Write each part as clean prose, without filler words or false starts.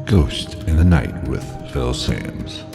Ghost in the Night with Phil Sams.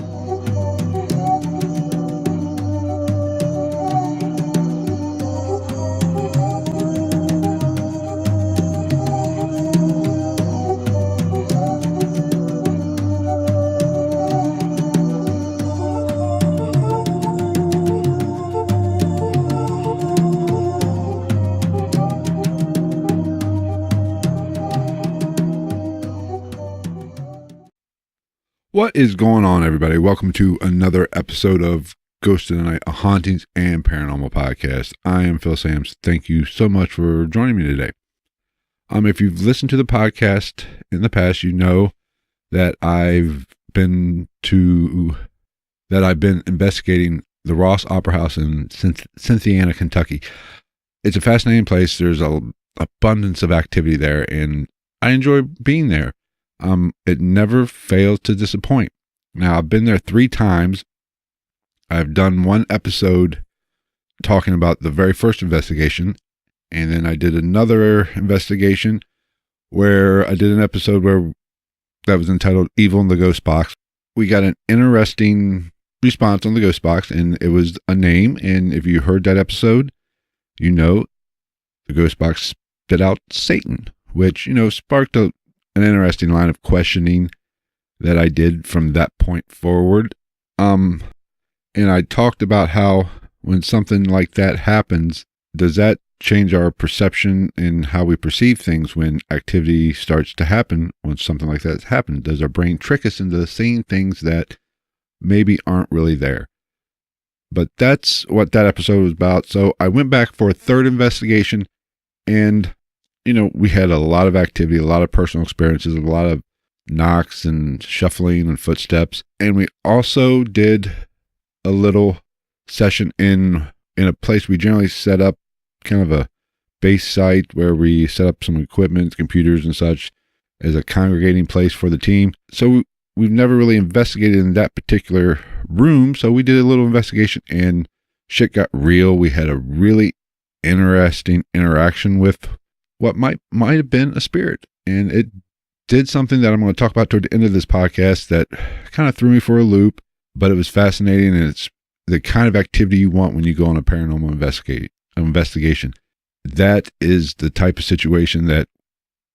What is going on, everybody? Welcome to another episode of Ghost in the Night, a hauntings and paranormal podcast. I am Phil Sams. Thank you so much for joining me today. If you've listened to the podcast in the past, you know that I've been investigating the Rohs Opera House in Cynthiana, Kentucky. It's a fascinating place. There's an abundance of activity there, and I enjoy being there. It never fails to disappoint. Now, I've been there 3 times. I've done one episode talking about the very first investigation, and then I did another investigation where I did an episode that was entitled Evil in the Ghost Box. We got an interesting response on the Ghost Box, and it was a name, and if you heard that episode, you know the Ghost Box spit out Satan, which, sparked an interesting line of questioning that I did from that point forward. And I talked about how when something like that happens, does that change our perception and how we perceive things when activity starts to happen? When something like that happens, does our brain trick us into seeing things that maybe aren't really there? But that's what that episode was about. So I went back for a third investigation, and we had a lot of activity, a lot of personal experiences, a lot of knocks and shuffling and footsteps. And we also did a little session in a place we generally set up, kind of a base site where we set up some equipment, computers and such, as a congregating place for the team. So we've never really investigated in that particular room. So we did a little investigation, and shit got real. We had a really interesting interaction with what might have been a spirit, and it did something that I'm going to talk about toward the end of this podcast that kind of threw me for a loop, but it was fascinating, and it's the kind of activity you want when you go on a paranormal investigation. That is the type of situation that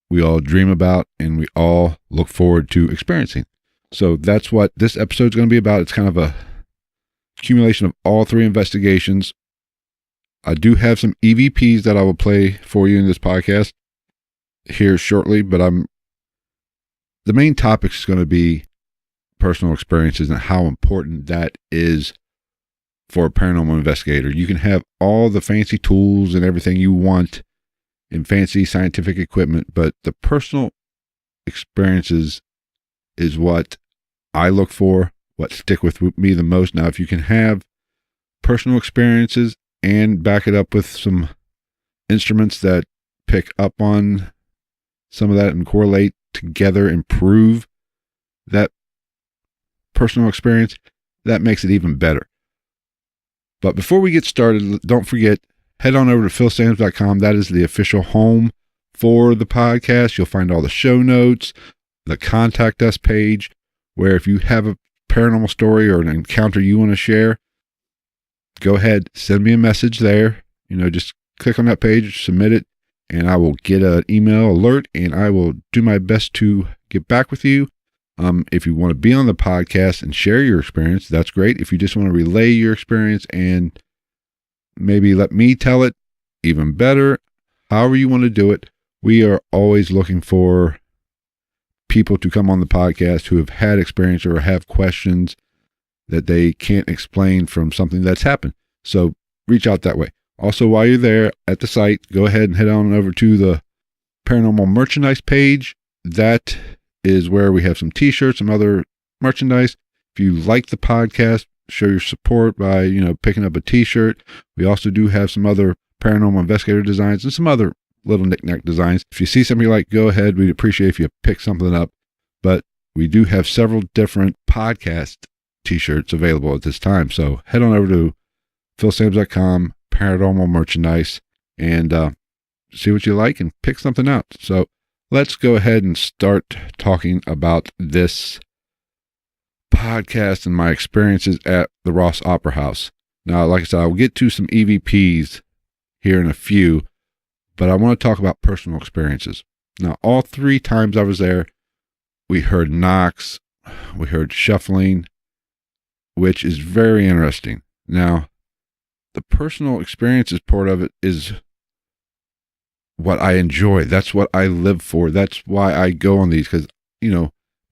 we all dream about and we all look forward to experiencing. So that's what this episode is going to be about. It's kind of a accumulation of all 3 investigations. I do have some EVPs that I will play for you in this podcast here shortly, but the main topic is going to be personal experiences and how important that is for a paranormal investigator. You can have all the fancy tools and everything you want and fancy scientific equipment, but the personal experiences is what I look for, what stick with me the most. Now, if you can have personal experiences and back it up with some instruments that pick up on some of that and correlate together and prove that personal experience, that makes it even better. But before we get started, don't forget, head on over to philsams.com. That is the official home for the podcast. You'll find all the show notes, the contact us page, where if you have a paranormal story or an encounter you want to share, go ahead, send me a message there. Just click on that page, submit it, and I will get an email alert, and I will do my best to get back with you. If you want to be on the podcast and share your experience, that's great. If you just want to relay your experience and maybe let me tell it, even better. However you want to do it, we are always looking for people to come on the podcast who have had experience or have questions that they can't explain from something that's happened. So reach out that way. Also, while you're there at the site, go ahead and head on over to the paranormal merchandise page. That is where we have some t-shirts, some other merchandise. If you like the podcast, show your support by, picking up a t-shirt. We also do have some other paranormal investigator designs and some other little knick-knack designs. If you see something you like, go ahead. We'd appreciate if you pick something up. But we do have several different podcast t-shirts available at this time. So head on over to philsams.com, paranormal merchandise, and see what you like and pick something out. So let's go ahead and start talking about this podcast and my experiences at the Rohs Opera House. Now, like I said, I'll get to some EVPs here in a few, but I want to talk about personal experiences. Now, all 3 times I was there, we heard knocks, we heard shuffling, which is very interesting. Now, the personal experiences part of it is what I enjoy. That's what I live for. That's why I go on these, because,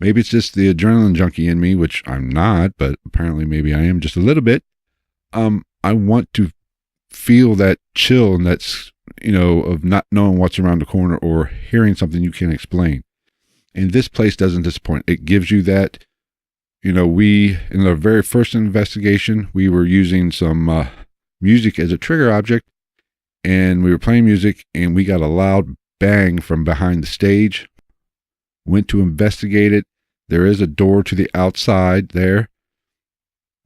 maybe it's just the adrenaline junkie in me, which I'm not, but apparently maybe I am just a little bit. I want to feel that chill and that's, of not knowing what's around the corner or hearing something you can't explain. And this place doesn't disappoint. It gives you that. We, in the very first investigation, we were using some music as a trigger object, and we were playing music, and we got a loud bang from behind the stage. Went to investigate it. There is a door to the outside there.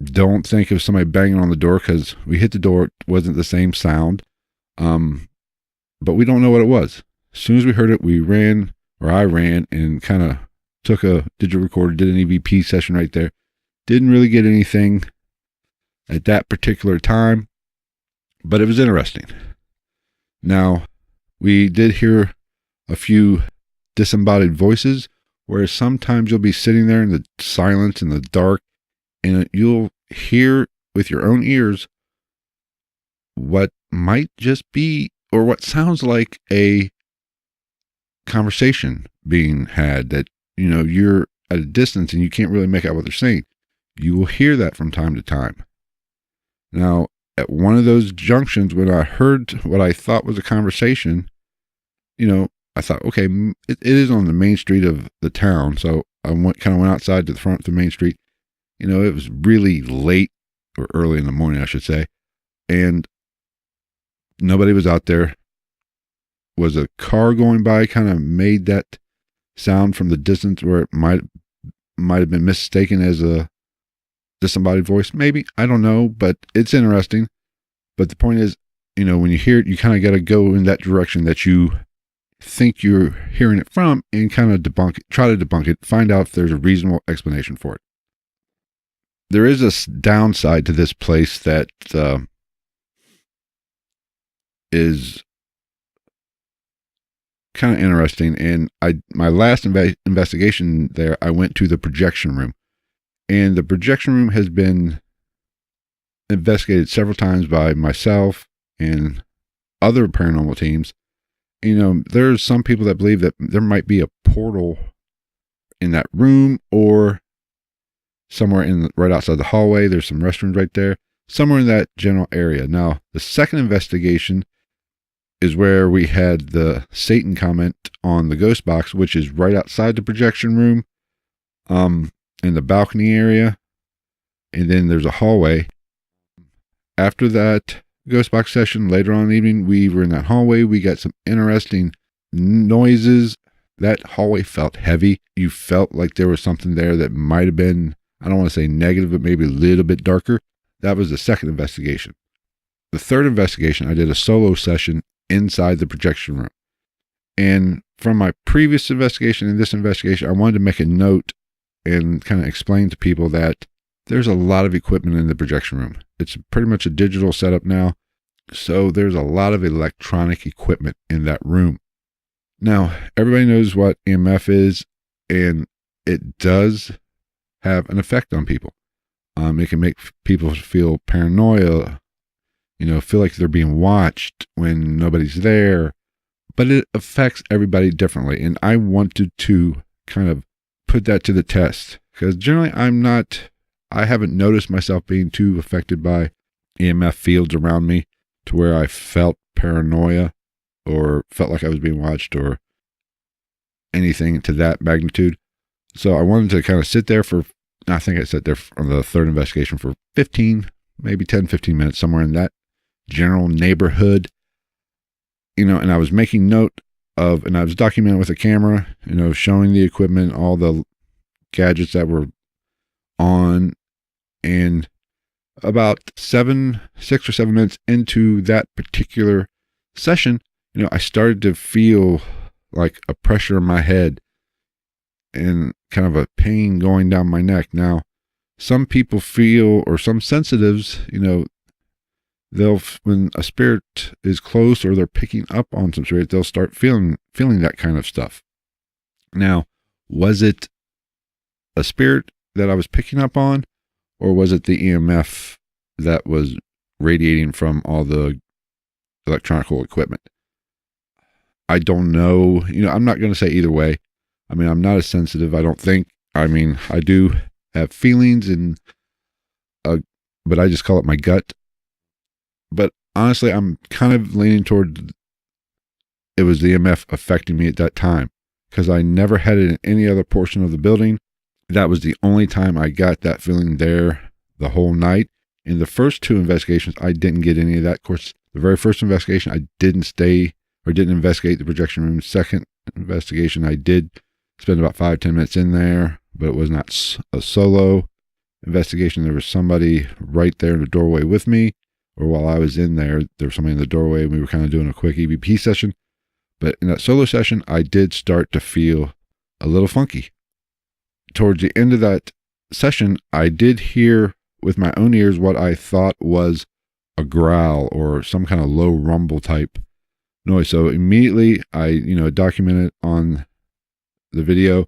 Don't think of somebody banging on the door, because we hit the door. It wasn't the same sound. But we don't know what it was. As soon as we heard it, I ran and kind of took a digital recorder, did an EVP session right there. Didn't really get anything at that particular time, but it was interesting. Now, we did hear a few disembodied voices, where sometimes you'll be sitting there in the silence, in the dark, and you'll hear with your own ears what might just be, or what sounds like a conversation being had that, you're at a distance and you can't really make out what they're saying. You will hear that from time to time. Now, at one of those junctions, when I heard what I thought was a conversation, I thought, okay, it is on the main street of the town. So I went outside to the front of the main street. It was really late, or early in the morning, I should say. And nobody was out there. Was a car going by, kind of made that sound from the distance, where it might have been mistaken as a disembodied voice. Maybe, I don't know, but it's interesting. But the point is, when you hear it, you kind of got to go in that direction that you think you're hearing it from, and kind of try to debunk it, find out if there's a reasonable explanation for it. There is a downside to this place that is kind of interesting. And my last investigation there, I went to the projection room, and the projection room has been investigated several times by myself and other paranormal teams. There's some people that believe that there might be a portal in that room, or somewhere right outside the hallway. There's some restrooms right there, somewhere in that general area. Now, the second investigation is where we had the Satan comment on the ghost box, which is right outside the projection room, in the balcony area. And then there's a hallway. After that ghost box session, later on in the evening, we were in that hallway. We got some interesting noises. That hallway felt heavy. You felt like there was something there that might have been, I don't want to say negative, but maybe a little bit darker. That was the second investigation. The third investigation, I did a solo session inside the projection room. And from my previous investigation and this investigation, I wanted to make a note and kind of explain to people that there's a lot of equipment in the projection room. It's pretty much a digital setup now. So there's a lot of electronic equipment in that room. Now, everybody knows what EMF is, and it does have an effect on people. It can make people feel paranoia, feel like they're being watched when nobody's there, but it affects everybody differently. And I wanted to kind of put that to the test, because generally I haven't noticed myself being too affected by EMF fields around me to where I felt paranoia or felt like I was being watched or anything to that magnitude. So I wanted to kind of sit there I think I sat there on the third investigation for 15, maybe 10, 15 minutes, somewhere in that general neighborhood, and I was making note of, and I was documenting with a camera, showing the equipment, all the gadgets that were on. And about 6 or 7 minutes into that particular session, I started to feel like a pressure in my head and kind of a pain going down my neck. Now, some people feel, or some sensitives, they'll, when a spirit is close or they're picking up on some spirit, they'll start feeling that kind of stuff. Now, was it a spirit that I was picking up on, or was it the EMF that was radiating from all the electronical equipment? I don't know. I'm not going to say either way. I mean, I'm not as sensitive, I don't think. I mean, I do have feelings, but I just call it my gut. But honestly, I'm kind of leaning toward it was the EMF affecting me at that time, because I never had it in any other portion of the building. That was the only time I got that feeling there the whole night. In the first 2 investigations, I didn't get any of that. Of course, the very first investigation, I didn't investigate the projection room. Second investigation, I did spend about 5-10 minutes in there, but it was not a solo investigation. There was somebody right there in the doorway with me, or while I was in there, there was somebody in the doorway, and we were kind of doing a quick EVP session. But in that solo session, I did start to feel a little funky. Towards the end of that session, I did hear with my own ears what I thought was a growl or some kind of low rumble type noise. So immediately I, documented on the video.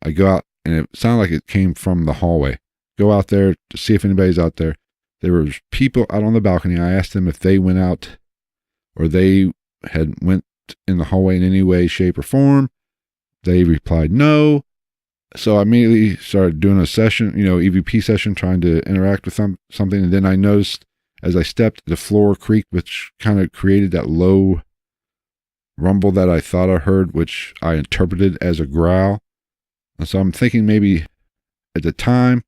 I go out, and it sounded like it came from the hallway. Go out there to see if anybody's out there. There were people out on the balcony. I asked them if they went out, or they had went in the hallway in any way, shape, or form. They replied no. So I immediately started doing a session, EVP session, trying to interact with something. And then I noticed as I stepped, the floor creaked, which kind of created that low rumble that I thought I heard, which I interpreted as a growl. And so I'm thinking maybe at the time,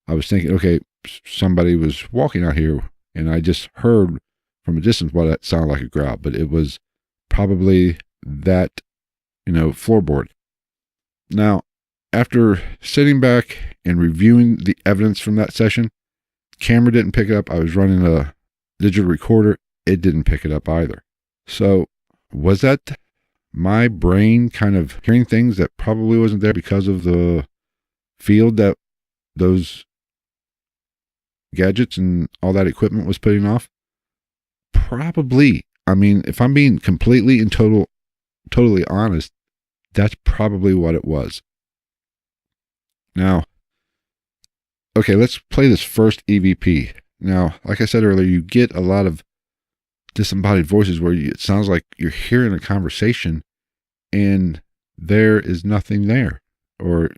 I was thinking, okay, somebody was walking out here, and I just heard from a distance what that sounded like a growl, but it was probably that, floorboard. Now, after sitting back and reviewing the evidence from that session, camera didn't pick it up. I was running a digital recorder. It didn't pick it up either. So was that my brain kind of hearing things that probably wasn't there because of the field that those gadgets and all that equipment was putting off? Probably. I mean, if I'm being completely and totally honest, that's probably what it was. Now, okay, let's play this first EVP. Now, like I said earlier, you get a lot of disembodied voices where it sounds like you're hearing a conversation and there is nothing there. Or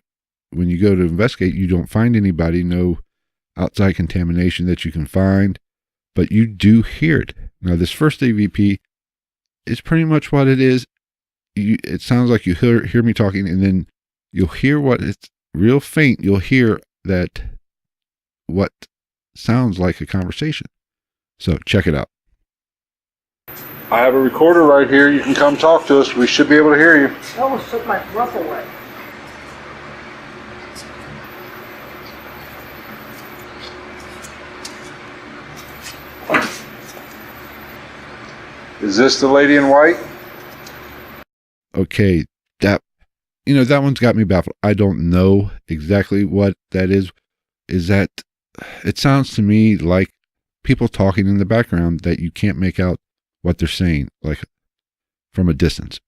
when you go to investigate, you don't find anybody, no outside contamination that you can find, but you do hear it. Now, this first EVP is pretty much what it is. It sounds like you hear me talking, and then you'll hear what it's real faint. You'll hear that what sounds like a conversation. So check it out. I have a recorder right here. You can come talk to us. We should be able to hear you. It almost took my breath away. Is this the lady in white? Okay, that one's got me baffled. I don't know exactly what that is. Is that, it sounds to me like people talking in the background that you can't make out what they're saying, like from a distance.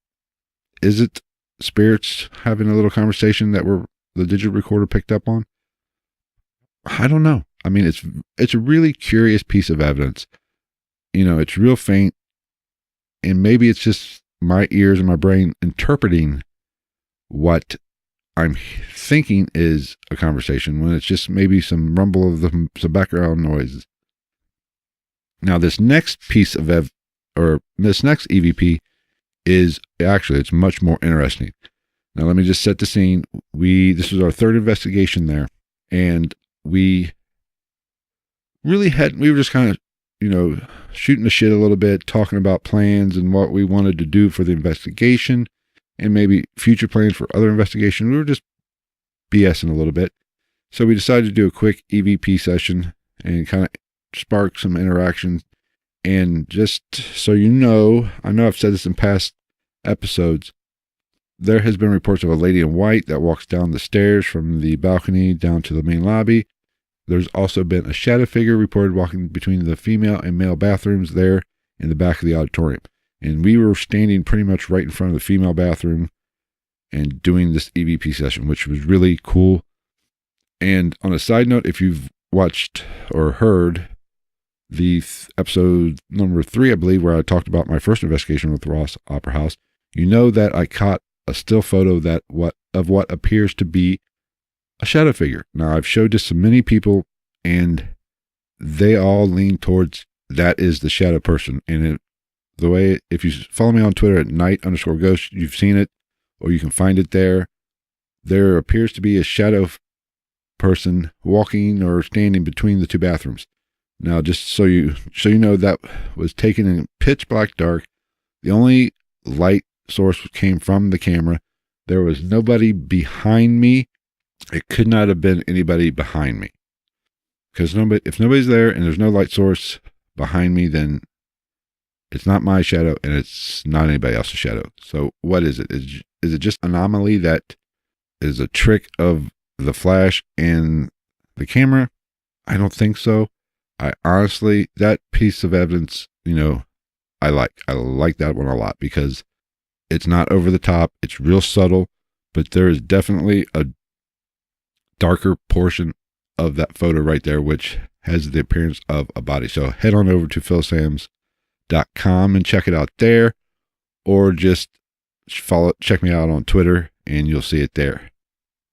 Is it spirits having a little conversation that the digital recorder picked up on? I don't know. I mean, it's a really curious piece of evidence. It's real faint, and maybe it's just my ears and my brain interpreting what I'm thinking is a conversation when it's just maybe some rumble of some background noises. Now, this next piece of this next EVP is actually, it's much more interesting. Now, let me just set the scene. This was our third investigation there, and we were just kind of, shooting the shit a little bit, talking about plans and what we wanted to do for the investigation and maybe future plans for other investigation. We were just BSing a little bit. So we decided to do a quick EVP session and kind of spark some interaction. And just so you know, I know I've said this in past episodes, there has been reports of a lady in white that walks down the stairs from the balcony down to the main lobby. There's also been a shadow figure reported walking between the female and male bathrooms there in the back of the auditorium. And we were standing pretty much right in front of the female bathroom and doing this EVP session, which was really cool. And on a side note, if you've watched or heard the episode number 3, I believe, where I talked about my first investigation with Rohs Opera House, you know that I caught a still photo of what appears to be a shadow figure. Now, I've showed this to many people, and they all lean towards that is the shadow person. And the way, if you follow me on Twitter at night_ghost, you've seen it, or you can find it there. There appears to be a shadow person walking or standing between the two bathrooms. Now, just so you know, that was taken in pitch black dark. The only light source came from the camera. There was nobody behind me. It could not have been anybody behind me, because if nobody's there and there's no light source behind me, then it's not my shadow and it's not anybody else's shadow. So what is it? Is it just anomaly that is a trick of the flash and the camera? I don't think so. I honestly, that piece of evidence, I like that one a lot, because it's not over the top. It's real subtle, but there is definitely a darker portion of that photo right there, which has the appearance of a body. So head on over to philsams.com and check it out there, or just check me out on Twitter and you'll see it there.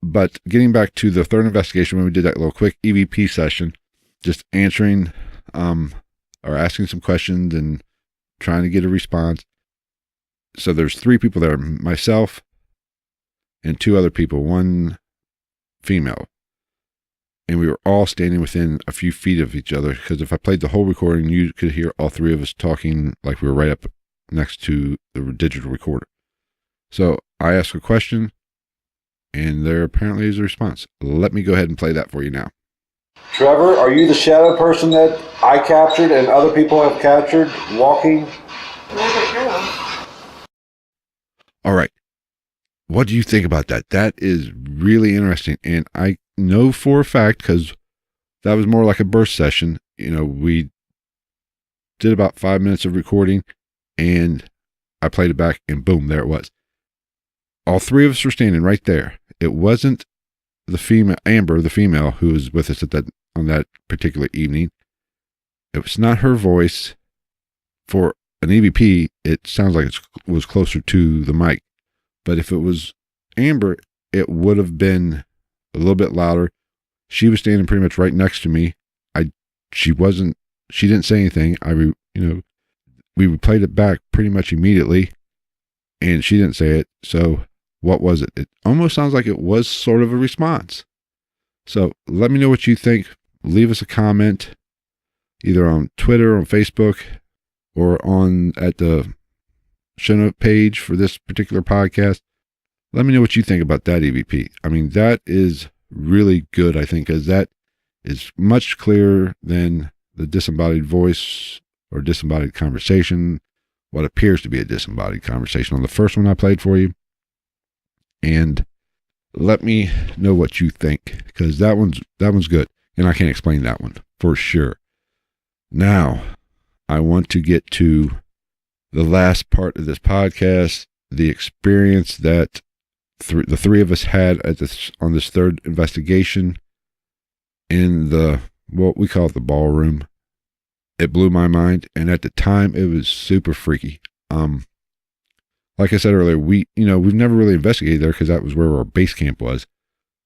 But getting back to the third investigation, when we did that little quick EVP session, just answering or asking some questions and trying to get a response. So there's 3 people there, myself and 2 other people, one female. And we were all standing within a few feet of each other, because if I played the whole recording, you could hear all 3 of us talking like we were right up next to the digital recorder. So I asked a question, and there apparently is a response. Let me go ahead and play that for you now. Trevor, are you the shadow person that I captured and other people have captured walking? All right. What do you think about that? That is really interesting. And I know for a fact, because that was more like a burst session. We did about 5 minutes of recording, and I played it back, and boom, there it was. All 3 of us were standing right there. It wasn't the female, Amber, the female, who was with us on that particular evening. It was not her voice. For an EVP, it sounds like it was closer to the mic. But if it was Amber, it would have been a little bit louder. She was standing pretty much right next to me. She didn't say anything. We played it back pretty much immediately, and she didn't say it. So what was it? It almost sounds like it was sort of a response. So let me know what you think. Leave us a comment either on Twitter, on Facebook, or at the show note page for this particular podcast. Let me know what you think about that EVP. I mean, that is really good, I think, because that is much clearer than the disembodied voice or disembodied conversation, what appears to be a disembodied conversation on the first one I played for you. And let me know what you think, because that one's good, and I can explain that one for sure. Now, I want to get to the last part of this podcast, the experience that the 3 of us had on this third investigation in what we call it, the ballroom. It blew my mind, and at the time, it was super freaky. Like I said earlier, we've never really investigated there, because that was where our base camp was.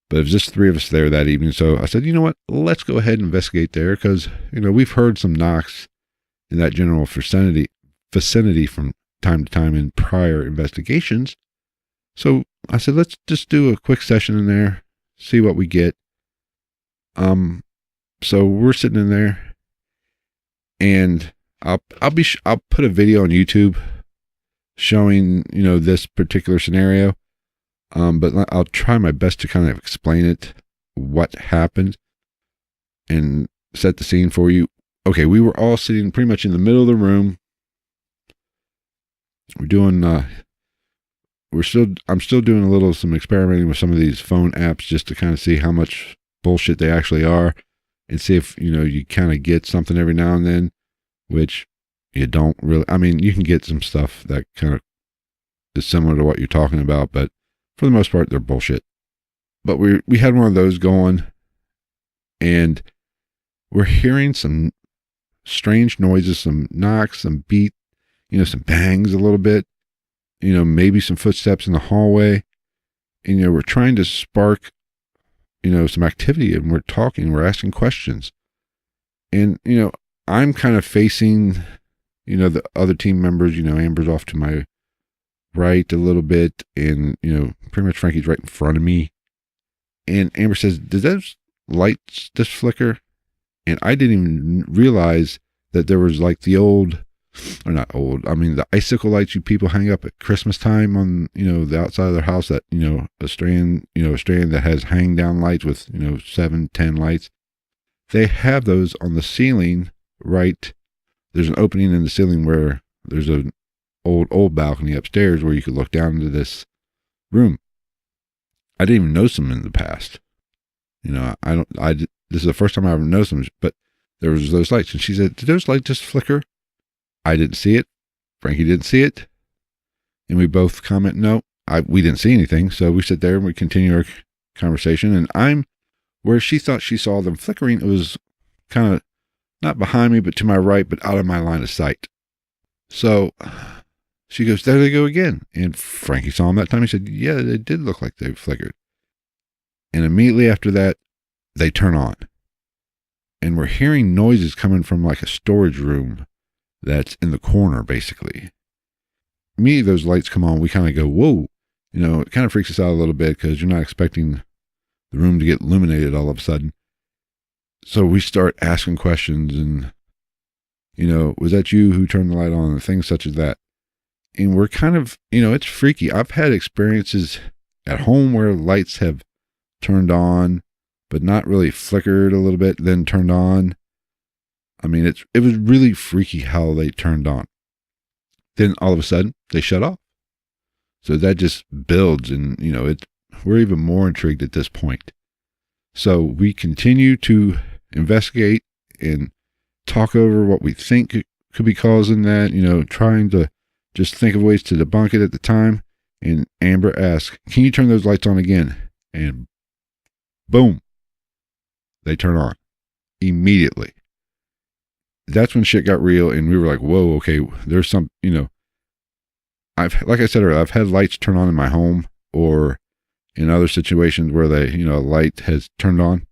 But it was just 3 of us there that evening. So I said, you know what? Let's go ahead and investigate there, because we've heard some knocks in that general vicinity from time to time in prior investigations. So I said, let's just do a quick session in there, see what we get. So we're sitting in there, and I'll put a video on YouTube showing, this particular scenario. But I'll try my best to kind of explain it, what happened, and set the scene for you. okay, we were all sitting pretty much in the middle of the room. We're doing, I'm still doing some experimenting with some of these phone apps just to kind of see how much bullshit they actually are and see if, you kind of get something every now and then, which you don't really, I mean, you can get some stuff that kind of is similar to what you're talking about, but for the most part, they're bullshit. But we had one of those going, and we're hearing some strange noises, some knocks, some beat, some bangs a little bit, maybe some footsteps in the hallway. And, we're trying to spark, some activity, and we're talking, we're asking questions. And, I'm kind of facing, the other team members, Amber's off to my right a little bit, and, pretty much Frankie's right in front of me. And Amber says, "Does those lights just flicker?" And I didn't even realize that there was like the the icicle lights you people hang up at Christmas time on, the outside of their house, that, a strand that has hang down lights with, 7, 10 lights. They have those on the ceiling, right? There's an opening in the ceiling where there's an old balcony upstairs where you could look down into this room. I didn't even notice them in the past. This is the first time I ever noticed them, but there was those lights. And she said, "Did those lights just flicker?" I didn't see it. Frankie didn't see it. And we both comment, "No, we didn't see anything." So we sit there and we continue our conversation. And I'm where she thought she saw them flickering. It was kind of not behind me, but to my right, but out of my line of sight. So she goes, "There they go again." And Frankie saw them that time. He said, "Yeah, they did look like they flickered." And immediately after that, they turn on. And we're hearing noises coming from like a storage room that's in the corner, basically. Immediately those lights come on. We kind of go, whoa. It kind of freaks us out a little bit because you're not expecting the room to get illuminated all of a sudden. So we start asking questions and, was that you who turned the light on, and things such as that. And we're kind of, it's freaky. I've had experiences at home where lights have turned on, but not really flickered a little bit, then turned on. I mean, it was really freaky how they turned on. Then all of a sudden they shut off. So that just builds, and we're even more intrigued at this point. So we continue to investigate and talk over what we think could be causing that, trying to just think of ways to debunk it at the time. And Amber asks, "Can you turn those lights on again?" And boom, they turn on immediately. That's when shit got real, and we were like, whoa, okay, there's some, like I said earlier, I've had lights turn on in my home or in other situations where a light has turned on,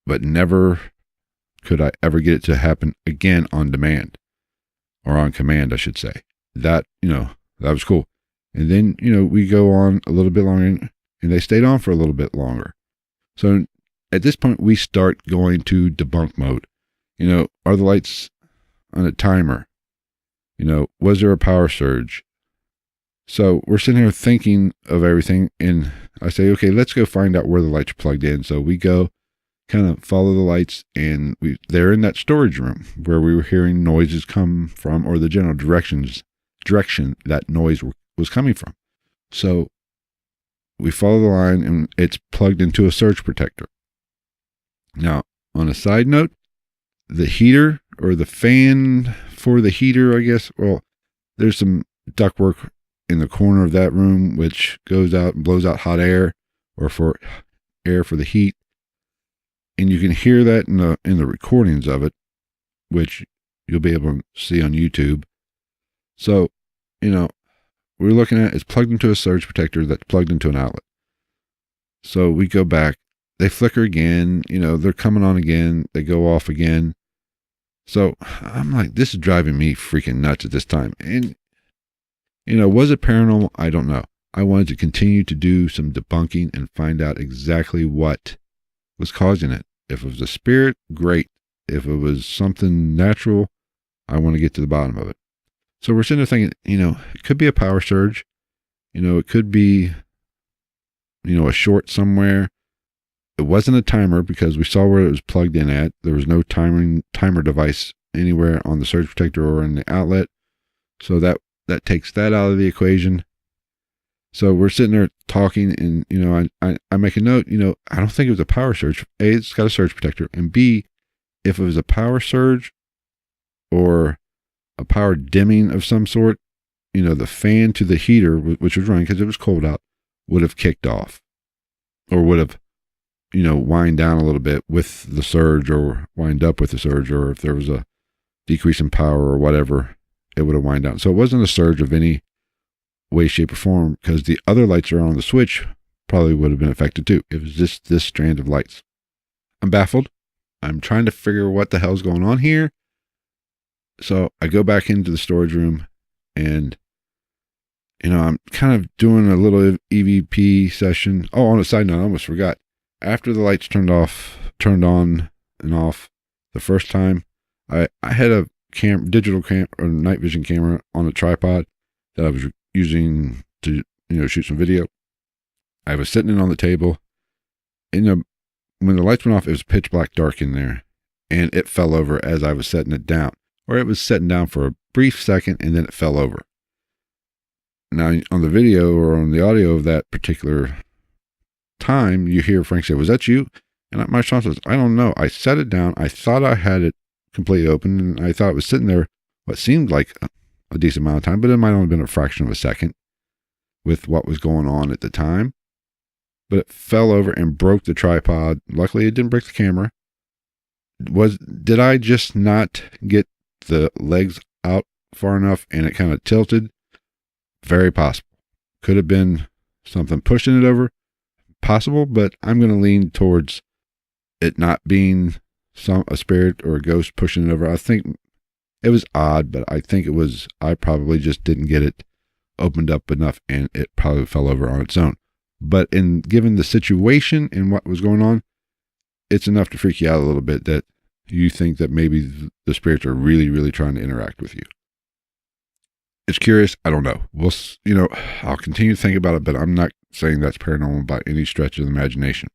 but never could I ever get it to happen again on demand, or on command, I should say. That, that was cool. And then, we go on a little bit longer, and they stayed on for a little bit longer. So at this point, we start going to debunk mode. Are the lights on a timer? Was there a power surge? So we're sitting here thinking of everything, and I say, okay, let's go find out where the lights are plugged in. So we go kind of follow the lights, and they're in that storage room where we were hearing noises come from, or the general direction that noise was coming from. So we follow the line, and it's plugged into a surge protector. Now, on a side note, the heater, or the fan for the heater, I guess, well, there's some ductwork in the corner of that room which goes out and blows out hot air, or for air for the heat. And you can hear that in the recordings of it, which you'll be able to see on YouTube. So, we're looking at, it's plugged into a surge protector that's plugged into an outlet. So we go back, they flicker again, they're coming on again, they go off again. So I'm like, this is driving me freaking nuts at this time. And, was it paranormal? I don't know. I wanted to continue to do some debunking and find out exactly what was causing it. If it was a spirit, great. If it was something natural, I want to get to the bottom of it. So we're sitting there thinking, it could be a power surge. It could be, a short somewhere. It wasn't a timer because we saw where it was plugged in at. There was no timer device anywhere on the surge protector or in the outlet. So that takes that out of the equation. So we're sitting there talking, and, you know, I make a note, you know, I don't think it was a power surge. A, it's got a surge protector. And B, if it was a power surge or a power dimming of some sort, you know, the fan to the heater, which was running because it was cold out, would have kicked off or would have, you know, wind down a little bit with the surge or wind up with the surge, or if there was a decrease in power or whatever, it would have wind down. So it wasn't a surge of any way, shape, or form, because the other lights that are on the switch probably would have been affected too. It was just this strand of lights. I'm baffled. I'm trying to figure what the hell's going on here. So I go back into the storage room, and, you know, I'm kind of doing a little EVP session. Oh, on a side note, I almost forgot. After the lights turned on and off the first time, I had a digital or night vision camera on a tripod that I was using to, you know, shoot some video. I was sitting it on the table. And when the lights went off, it was pitch black dark in there, and it fell over as I was setting it down, or it was setting down for a brief second and then it fell over. Now on the video or on the audio of that particular time, you hear Frank say, "Was that you?" And my response was, "I don't know. I set it down. I thought I had it completely open, and I thought it was sitting there what seemed like a decent amount of time, but it might only have been a fraction of a second with what was going on at the time." But it fell over and broke the tripod. Luckily, it didn't break the camera. Did I just not get the legs out far enough and it kind of tilted? Very possible. Could have been something pushing it over. Possible, but I'm going to lean towards it not being a spirit or a ghost pushing it over. I think it was odd, but I think it was, I probably just didn't get it opened up enough and it probably fell over on its own. But given the situation and what was going on, it's enough to freak you out a little bit that you think that maybe the spirits are really, really trying to interact with you. It's curious. I don't know. I'll continue to think about it, but I'm not saying that's paranormal by any stretch of the imagination.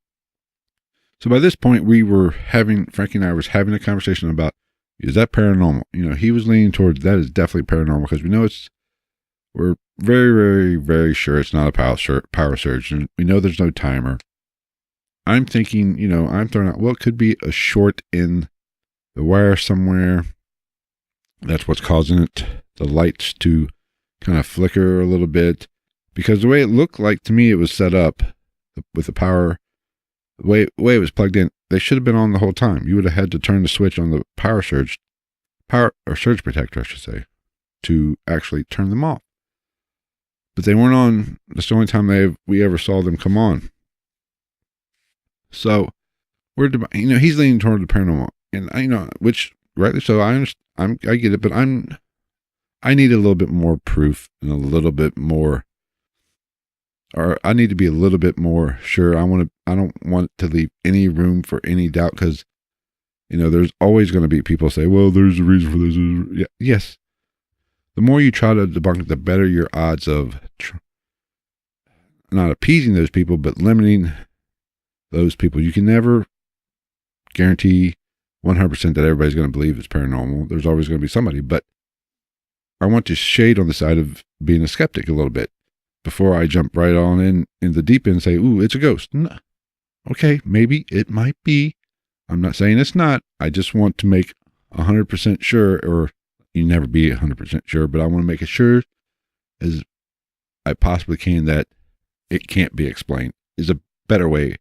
So by this point, Frankie and I was having a conversation about, is that paranormal? You know, he was leaning towards that is definitely paranormal because we know we're very, very, very sure it's not a power surge, and we know there's no timer. I'm thinking, you know, I'm throwing out, well, it could be a short in the wire somewhere. That's what's causing the lights to kind of flicker a little bit, because the way it looked like to me, it was set up with the power, the way it was plugged in, they should have been on the whole time. You would have had to turn the switch on the surge protector, I should say, to actually turn them off. But they weren't on. That's the only time we ever saw them come on. So he's leaning toward the paranormal, and which rightly so. I understand. I get it, but I need a little bit more proof and a little bit more, or I need to be a little bit more sure. I don't want to leave any room for any doubt, because, you know, there's always going to be people say, well, there's a reason for this. Yeah, yes. The more you try to debunk it, the better your odds of not appeasing those people, but limiting those people. You can never guarantee 100% that everybody's going to believe it's paranormal. There's always going to be somebody, but I want to shade on the side of being a skeptic a little bit before I jump right on in the deep end and say, ooh, it's a ghost. No. Okay, maybe it might be. I'm not saying it's not. I just want to make 100% sure, or you never be 100% sure, but I want to make it sure as I possibly can that it can't be explained, is a better way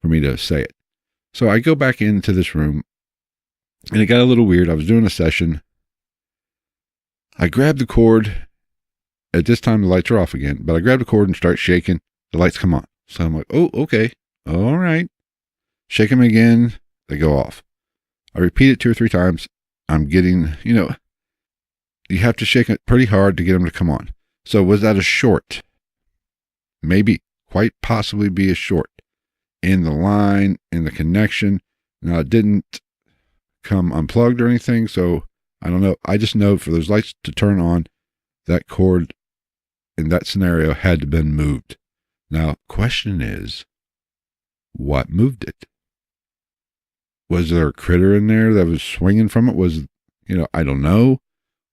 for me to say it. So I go back into this room, and it got a little weird. I was doing a session. I grabbed the cord. At this time, the lights are off again, but I grab the cord and start shaking. The lights come on. So I'm like, oh, okay. All right. Shake them again. They go off. I repeat it 2 or 3 times. I'm getting, you have to shake it pretty hard to get them to come on. So was that a short? Maybe, quite possibly be a short in the line, in the connection. Now, it didn't come unplugged or anything, so I don't know. I just know for those lights to turn on, that cord in that scenario had to have been moved. Now, question is, what moved it? Was there a critter in there that was swinging from it? Was, I don't know.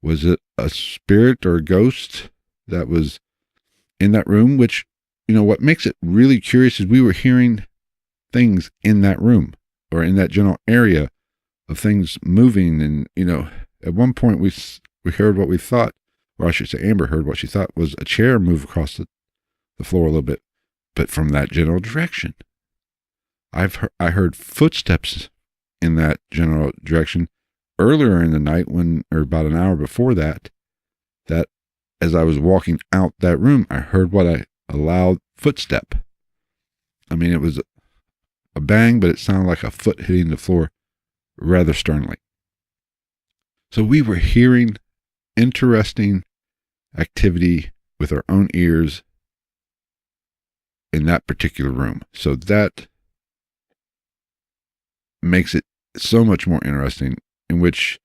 Was it a spirit or a ghost that was in that room? Which, what makes it really curious is we were hearing things in that room or in that general area of things moving. And, at one point we heard what we thought, or I should say Amber heard what she thought was a chair move across the floor a little bit, but from that general direction. I heard footsteps in that general direction earlier in the night or about an hour before that as I was walking out that room, I heard a loud footstep. I mean, it was a bang, but it sounded like a foot hitting the floor rather sternly. So we were hearing interesting activity with our own ears in that particular room. So that makes it so much more interesting, in which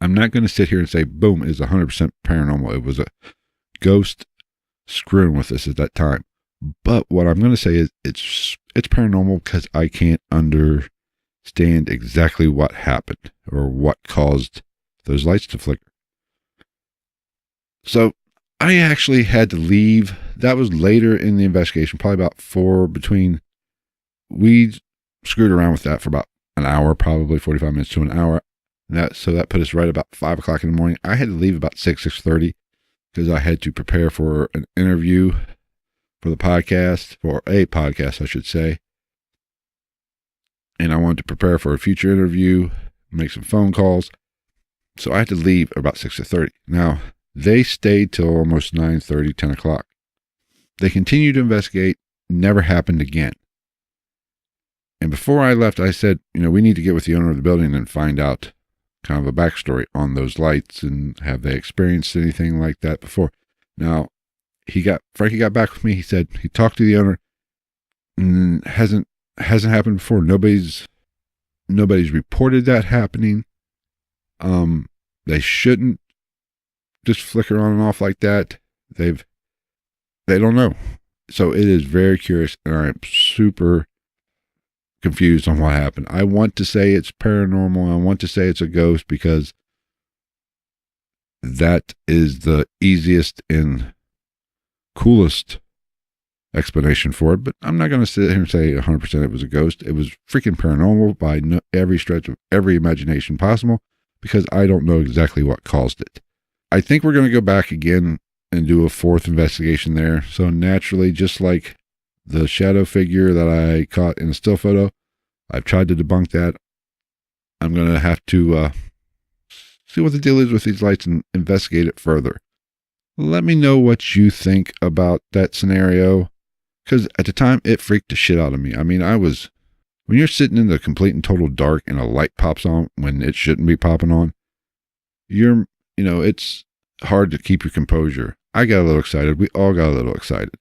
I'm not going to sit here and say, boom, it is 100% paranormal. It was a ghost screwing with us at that time. But what I'm going to say is it's paranormal because I can't understand exactly what happened or what caused those lights to flicker. So I actually had to leave. That was later in the investigation, probably about we screwed around with that for about an hour, probably 45 minutes to an hour. So that put us right about 5 o'clock in the morning. I had to leave about 6:30 because I had to prepare for an interview for a podcast, I should say. And I wanted to prepare for a future interview, make some phone calls. So I had to leave about 6:30. Now, they stayed till almost 9:30, 10 o'clock. They continued to investigate, never happened again. And before I left, I said, we need to get with the owner of the building and find out kind of a backstory on those lights and have they experienced anything like that before. Now, Frankie got back with me. He said he talked to the owner. Hasn't happened before. Nobody's reported that happening. They shouldn't just flicker on and off like that. They don't know. So it is very curious, and I'm super confused on what happened. I want to say it's paranormal. I want to say it's a ghost because that is the easiest and coolest explanation for it, but I'm not going to sit here and say 100% it was a ghost. It was freaking paranormal by every stretch of every imagination possible because I don't know exactly what caused it. I think we're going to go back again and do a fourth investigation there. So naturally, just like the shadow figure that I caught in a still photo, I've tried to debunk that. I'm going to have to see what the deal is with these lights and investigate it further. Let me know what you think about that scenario, because at the time, it freaked the shit out of me. I mean, when you're sitting in the complete and total dark and a light pops on when it shouldn't be popping on, it's hard to keep your composure. I got a little excited. We all got a little excited,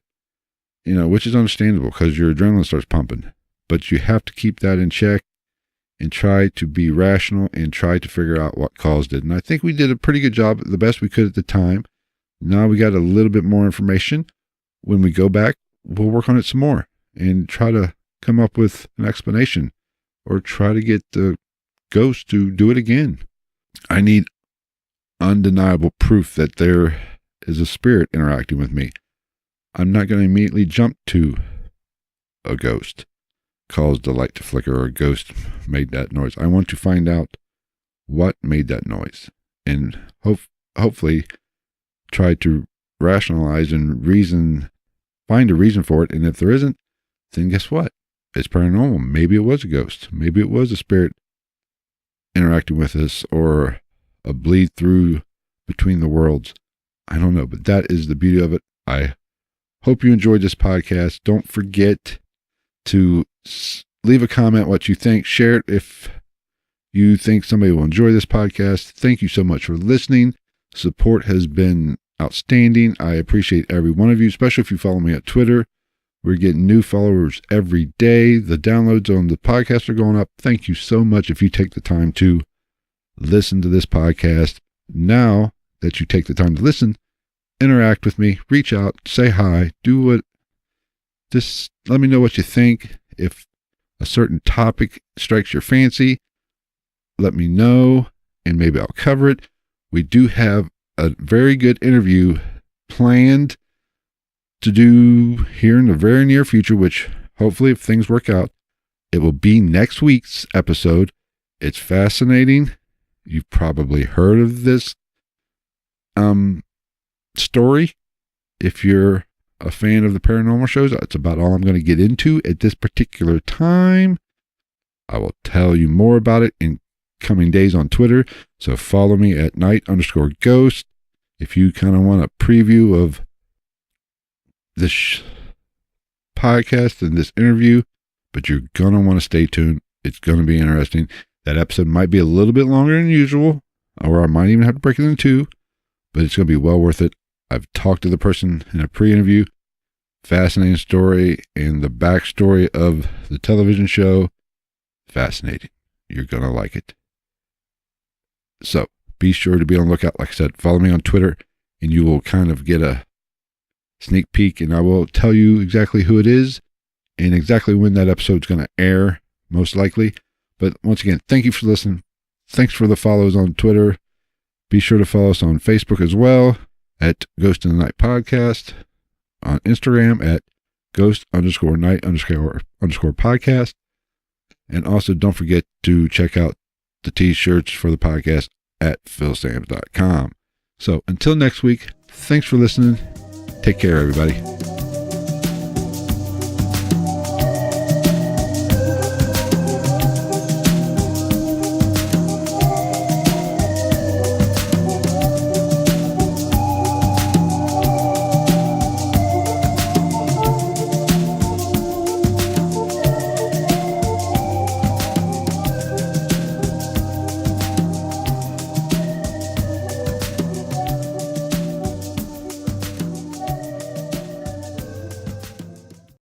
which is understandable because your adrenaline starts pumping. But you have to keep that in check and try to be rational and try to figure out what caused it. And I think we did a pretty good job, the best we could at the time. Now we got a little bit more information. When we go back, we'll work on it some more and try to come up with an explanation or try to get the ghost to do it again. I need undeniable proof that there is a spirit interacting with me. I'm not going to immediately jump to a ghost caused the light to flicker or a ghost made that noise. I want to find out what made that noise and hopefully try to rationalize and find a reason for it. And if there isn't, then guess what? It's paranormal. Maybe it was a ghost. Maybe it was a spirit interacting with us or a bleed through between the worlds. I don't know, but that is the beauty of it. I hope you enjoyed this podcast. Don't forget to leave a comment what you think. Share it if you think somebody will enjoy this podcast. Thank you so much for listening. Support has been outstanding. I appreciate every one of you, especially if you follow me at Twitter. We're getting new followers every day. The downloads on the podcast are going up. Thank you so much if you take the time to listen to this podcast. Now that you take the time to listen, interact with me, reach out, say hi, just let me know what you think. If a certain topic strikes your fancy, let me know and maybe I'll cover it. We do have a very good interview planned to do here in the very near future, which hopefully, if things work out, it will be next week's episode. It's fascinating. You've probably heard of this story. If you're a fan of the paranormal shows, that's about all I'm going to get into at this particular time. I will tell you more about it in coming days on Twitter. So follow me at night_ghost. If you kind of want a preview of this podcast and this interview, but you're going to want to stay tuned. It's going to be interesting. That episode might be a little bit longer than usual, or I might even have to break it in two, but it's going to be well worth it. I've talked to the person in a pre-interview. Fascinating story, and the backstory of the television show, fascinating. You're going to like it. So be sure to be on the lookout. Like I said, follow me on Twitter, and you will kind of get a sneak peek, and I will tell you exactly who it is and exactly when that episode's going to air, most likely. But once again, thank you for listening. Thanks for the follows on Twitter. Be sure to follow us on Facebook as well at Ghost in the Night Podcast, on Instagram at ghost_night_podcast. And also don't forget to check out the t-shirts for the podcast at philsams.com. So until next week, thanks for listening. Take care, everybody.